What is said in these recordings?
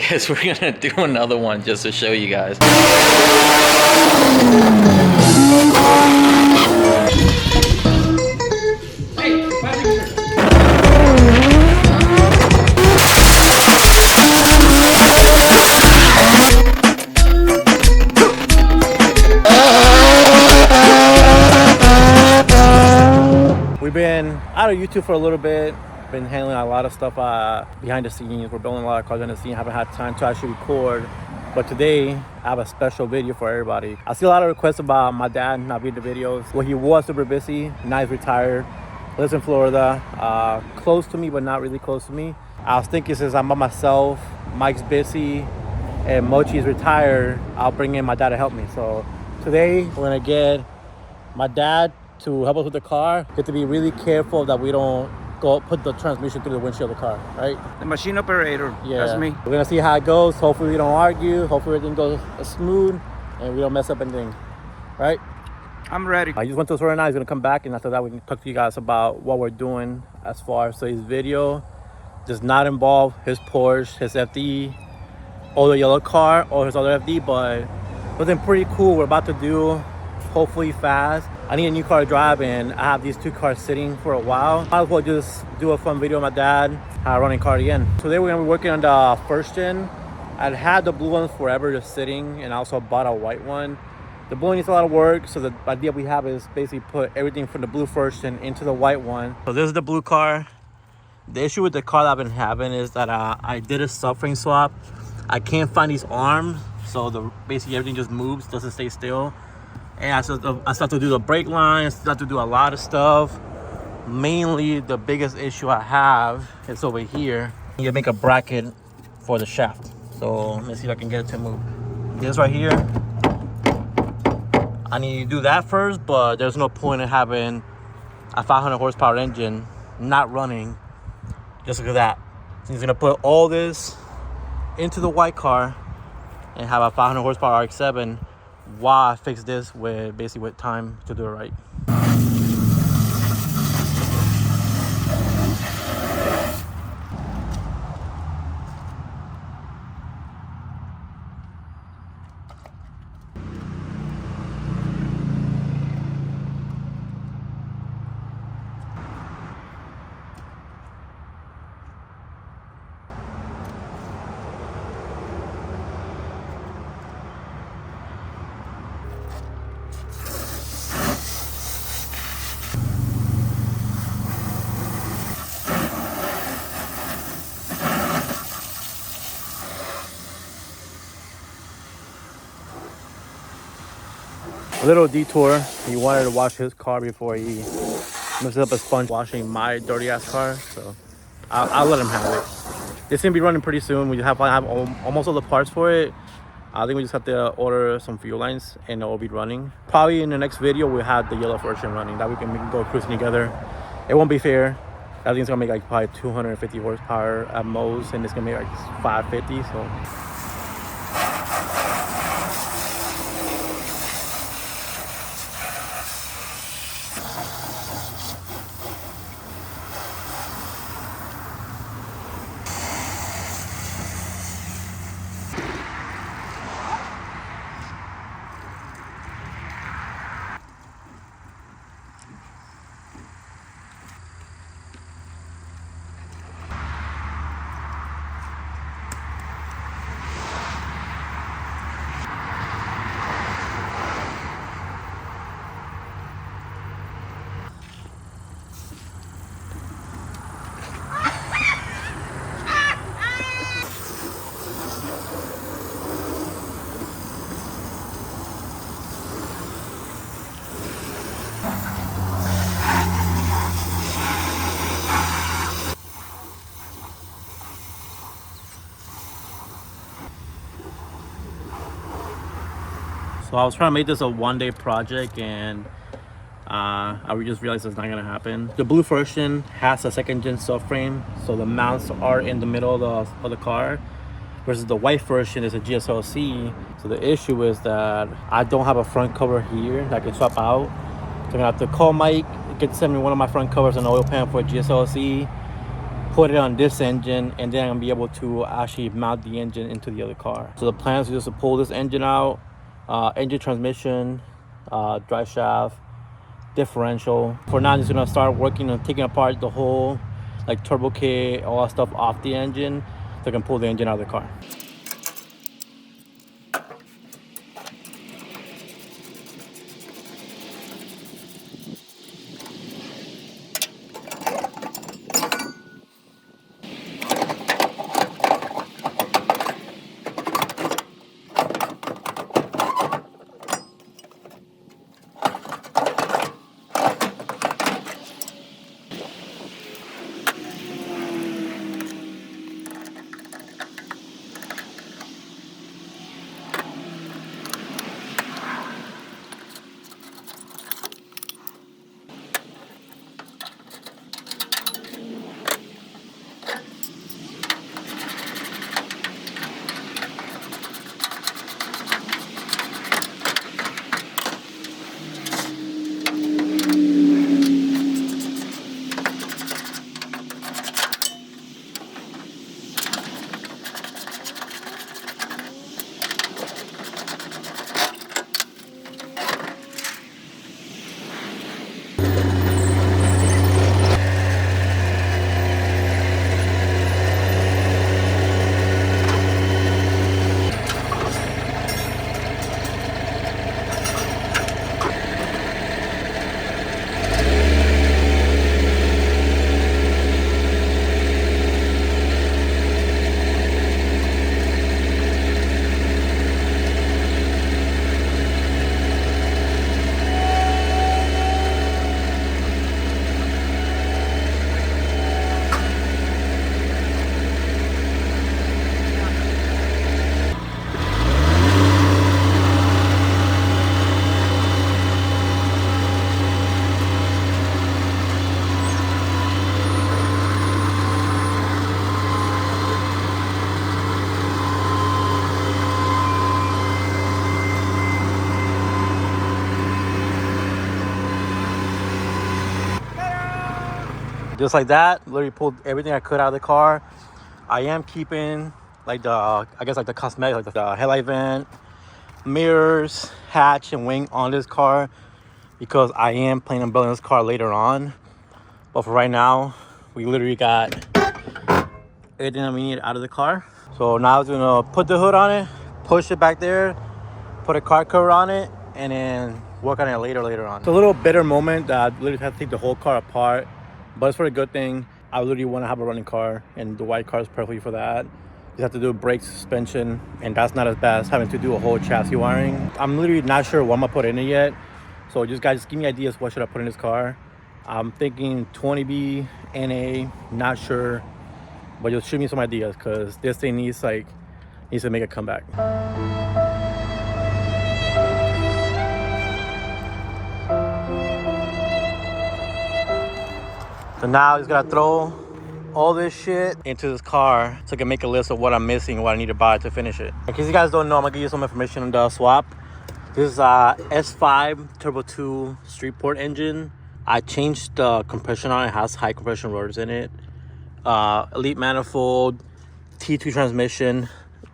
guess we're gonna do another one just to show you guys. We've been out of YouTube for a little bit. Been handling a lot of stuff behind the scenes. We're building a lot of cars behind the scenes. Haven't had time to actually record. But today, I have a special video for everybody. I see a lot of requests about my dad not being in the videos. Well, he was super busy. Now he's retired. Lives in Florida. Close to me, but not really close to me. I was thinking since I'm by myself, Mike's busy, and Mochi's retired, I'll bring in my dad to help me. So today, we're gonna get my dad to help us with the car. We have to be really careful that we don't go put the transmission through the windshield of the car, right? The machine operator, Yeah. that's me. We're gonna see how it goes. Hopefully we don't argue. Hopefully everything goes smooth and we don't mess up anything, right? I'm ready. I just went to the store right now. He's gonna come back, and after that we can talk to you guys about what we're doing as far as today's video. Does not involve his Porsche, his FD, or the yellow car, or his other FD, but something pretty cool we're about to do, hopefully fast. I need a new car to drive, and I have these two cars sitting for a while. Might as well just do a fun video with my dad, running car again. Today we're gonna be working on the first gen. I'd had the blue one forever just sitting, and I also bought a white one. The blue one needs a lot of work, so the idea we have is basically put everything from the blue first gen into the white one. So this is the blue car. The issue with the car that I've been having is that I did a subframe swap. I can't find these arms, so basically everything just moves, doesn't stay still. And I still have to do the brake lines, still have to do a lot of stuff. Mainly, the biggest issue I have is over here. You make a bracket for the shaft. So let me see if I can get it to move. This right here, I need to do that first, but there's no point in having a 500 horsepower engine not running just because of that. So he's gonna put all this into the white car and have a 500 horsepower RX-7 while I fix this with time to do it right. A little detour. He wanted to wash his car before he messes up a sponge washing my dirty ass car, so I'll let him have it. It's gonna be running pretty soon. We have almost all the parts for it. I think we just have to order some fuel lines and it will be running. Probably in the next video we'll have the yellow version running, that we can go cruising together. It won't be fair. I think it's gonna make like probably 250 horsepower at most, and it's gonna make like 550. So. So I was trying to make this a one-day project, and I just realized it's not gonna happen. The blue version has a second-gen subframe, so the mounts are in the middle of the car, versus the white version is a GSLC. So the issue is that I don't have a front cover here that I can swap out. So I'm gonna have to call Mike, get send me one of my front covers and oil pan for a GSLC. put it on this engine, and then I'm gonna be able to actually mount the engine into the other car. So the plan is just to pull this engine out, engine, transmission, drive shaft, differential. For now, I'm just gonna start working on taking apart the whole like turbo kit, all that stuff off the engine, so I can pull the engine out of the car. Just like that, literally pulled everything I could out of the car. I am keeping like the, I guess like the cosmetic, like the headlight vent, mirrors, hatch, and wing on this car, because I am planning on building this car later on. But for right now, we literally got everything that we need out of the car. So now I'm gonna put the hood on it, push it back there, put a car cover on it, and then work on it later on. It's a little bitter moment that I literally have to take the whole car apart, but it's for a good thing. I literally want to have a running car, and the white car is perfectly for that. You have to do brakes, suspension, and that's not as bad as having to do a whole chassis wiring. I'm literally not sure what I'm gonna put in it yet. So just guys, give me ideas. What should I put in this car? I'm thinking 20B, NA, not sure, but just shoot me some ideas, because this thing needs to make a comeback. So now I just gotta throw all this shit into this car so I can make a list of what I'm missing, what I need to buy to finish it. In case you guys don't know, I'm gonna give you some information on the swap. This is a S5 Turbo 2 street port engine. I changed the compression on it. It has high compression rotors in it. Elite manifold, T2 transmission,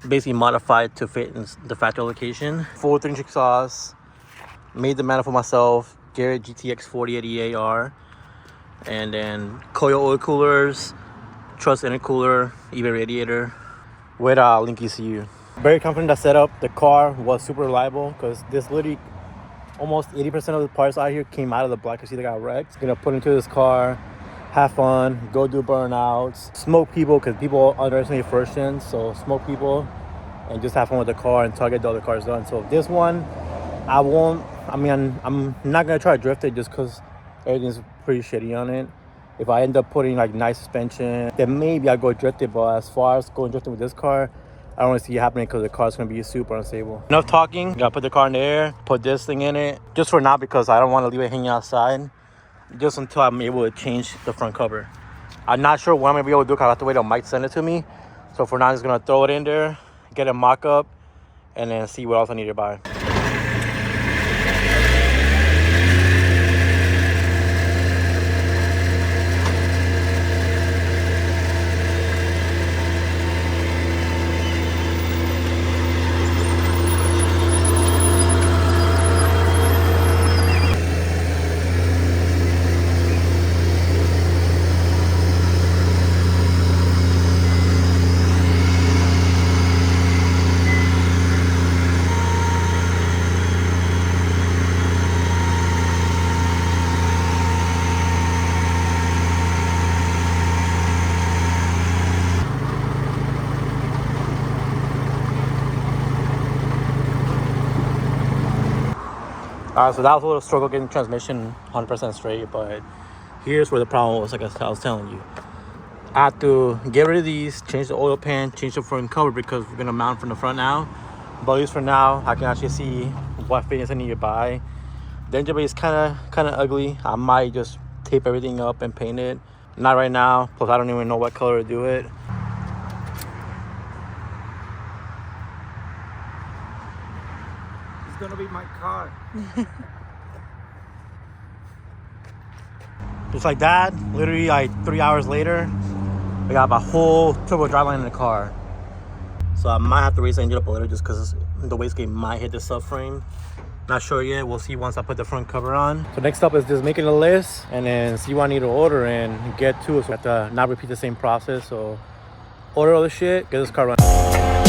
basically modified to fit in the factory location. Full 3-inch exhaust. Made the manifold myself. Garrett GTX 4080 AR. And then coil oil coolers, truss intercooler, eBay radiator with link ECU. Very confident that setup. The car was super reliable, because this literally almost 80% of the parts out here came out of the block. You see they got wrecked. Gonna put into this car, have fun, go do burnouts, smoke people, because people underestimate first gens. So smoke people and just have fun with the car until I get the other cars done. So this one, I'm not gonna try to drift it just because everything's pretty shitty on it. If I end up putting like nice suspension, then maybe I'll go drift it. But as far as going drifting with this car, I don't want to see it happening, because the car's going to be super unstable. Enough talking. Gotta put the car in the air, put this thing in it, just for now, because I don't want to leave it hanging outside, just until I'm able to change the front cover. I'm not sure when I'm going to be able to do it, because I have to wait till Mike send it to me. So for now, I'm just going to throw it in there, get a mock-up, and then see what else I need to buy. So that was a little struggle getting transmission 100% straight, but here's where the problem was. Like I was telling you, I have to get rid of these, change the oil pan, change the front cover because we're gonna mount from the front now. But at least for now, I can actually see what fittings I need to buy. The engine bay is kind of ugly. I might just tape everything up and paint it. Not right now. Plus, I don't even know what color to do it. It's gonna be my car. Just like that, literally like 3 hours later, we got my whole turbo driveline in the car. So I might have to raise the engine up a little just because the wastegate might hit the subframe. Not sure yet. We'll see once I put the front cover on. So next up is just making a list and then see what I need to order and get to it. So I have to not repeat the same process. So order all the shit, get this car running.